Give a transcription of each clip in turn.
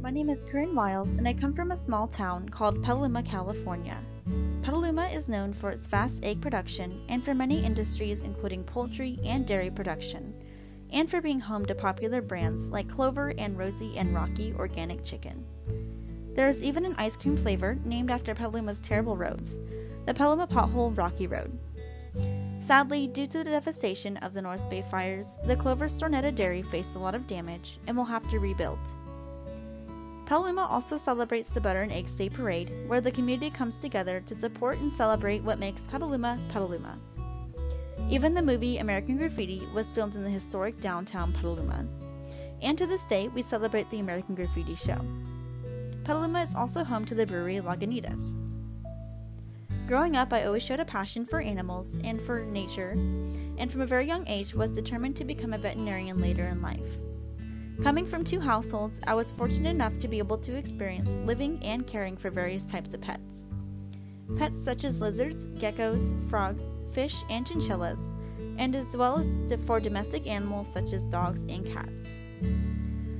My name is Corinne Wiles, and I come from a small town called Petaluma, California. Petaluma is known for its vast egg production and for many industries including poultry and dairy production, and for being home to popular brands like Clover and Rosie and Rocky organic chicken. There is even an ice cream flavor named after Petaluma's terrible roads, the Petaluma Pothole Rocky Road. Sadly, due to the devastation of the North Bay fires, the Clover Stornetta Dairy faced a lot of damage and will have to rebuild. Petaluma also celebrates the Butter and Eggs Day Parade, where the community comes together to support and celebrate what makes Petaluma, Petaluma. Even the movie American Graffiti was filmed in the historic downtown Petaluma. And to this day, we celebrate the American Graffiti show. Petaluma is also home to the brewery Lagunitas. Growing up, I always showed a passion for animals and for nature, and from a very young age was determined to become a veterinarian later in life. Coming from two households, I was fortunate enough to be able to experience living and caring for various types of pets. Pets such as lizards, geckos, frogs, fish, and chinchillas, and as well as for domestic animals such as dogs and cats.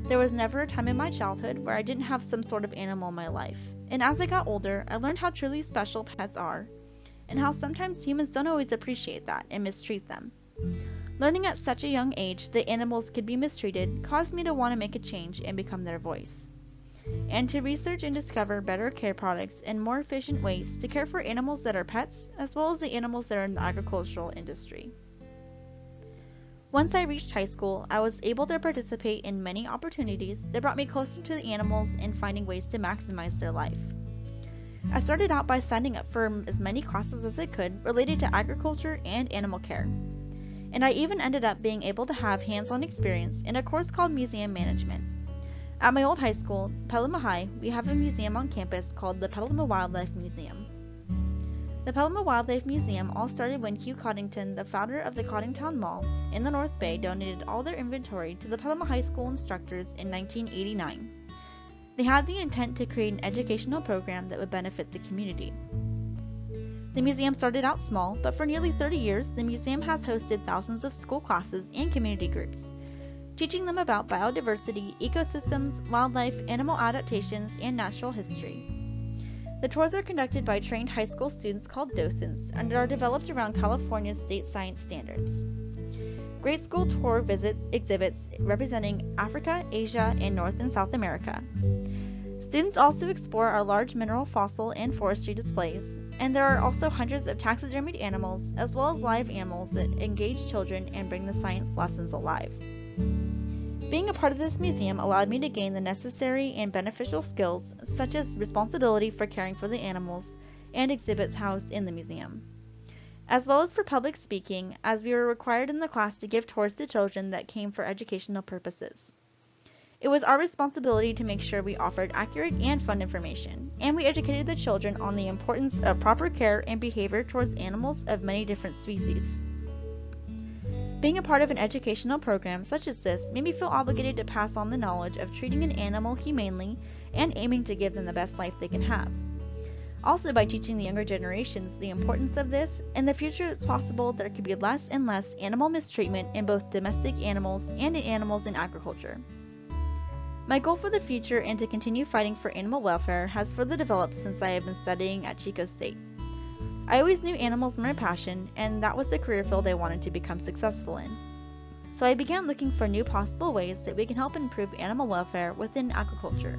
There was never a time in my childhood where I didn't have some sort of animal in my life, and as I got older, I learned how truly special pets are, and how sometimes humans don't always appreciate that and mistreat them. Learning at such a young age that animals could be mistreated caused me to want to make a change and become their voice, and to research and discover better care products and more efficient ways to care for animals that are pets as well as the animals that are in the agricultural industry. Once I reached high school, I was able to participate in many opportunities that brought me closer to the animals and finding ways to maximize their life. I started out by signing up for as many classes as I could related to agriculture and animal care. And I even ended up being able to have hands-on experience in a course called Museum Management. At my old high school, Petaluma High, we have a museum on campus called the Petaluma Wildlife Museum. The Petaluma Wildlife Museum all started when Hugh Coddington, the founder of the Coddingtown Mall in the North Bay, donated all their inventory to the Petaluma High School instructors in 1989. They had the intent to create an educational program that would benefit the community. The museum started out small, but for nearly 30 years, the museum has hosted thousands of school classes and community groups, teaching them about biodiversity, ecosystems, wildlife, animal adaptations, and natural history. The tours are conducted by trained high school students called docents and are developed around California's state science standards. Great school tour visits exhibits representing Africa, Asia, and North and South America. Students also explore our large mineral, fossil, and forestry displays, and there are also hundreds of taxidermied animals as well as live animals that engage children and bring the science lessons alive. Being a part of this museum allowed me to gain the necessary and beneficial skills such as responsibility for caring for the animals and exhibits housed in the museum, as well as for public speaking, as we were required in the class to give tours to children that came for educational purposes. It was our responsibility to make sure we offered accurate and fun information, and we educated the children on the importance of proper care and behavior towards animals of many different species. Being a part of an educational program such as this made me feel obligated to pass on the knowledge of treating an animal humanely and aiming to give them the best life they can have. Also, by teaching the younger generations the importance of this, in the future it's possible there could be less and less animal mistreatment in both domestic animals and in animals in agriculture. My goal for the future and to continue fighting for animal welfare has further developed since I have been studying at Chico State. I always knew animals were my passion, and that was the career field I wanted to become successful in. So I began looking for new possible ways that we can help improve animal welfare within agriculture.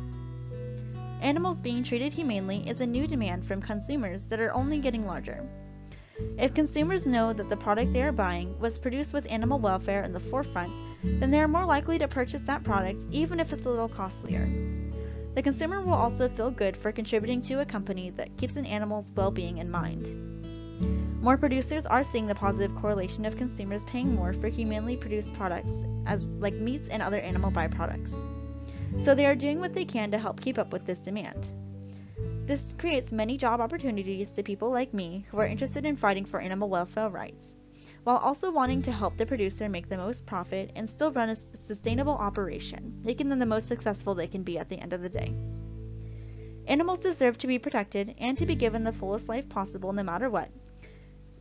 Animals being treated humanely is a new demand from consumers that are only getting larger. If consumers know that the product they are buying was produced with animal welfare in the forefront, then they are more likely to purchase that product even if it's a little costlier. The consumer will also feel good for contributing to a company that keeps an animal's well-being in mind. More producers are seeing the positive correlation of consumers paying more for humanely produced products like meats and other animal byproducts. So they are doing what they can to help keep up with this demand. This creates many job opportunities to people like me who are interested in fighting for animal welfare rights, while also wanting to help the producer make the most profit and still run a sustainable operation, making them the most successful they can be at the end of the day. Animals deserve to be protected and to be given the fullest life possible no matter what.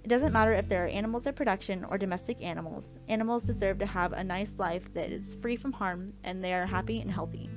It doesn't matter if there are animals of production or domestic animals. Animals deserve to have a nice life that is free from harm and they are happy and healthy.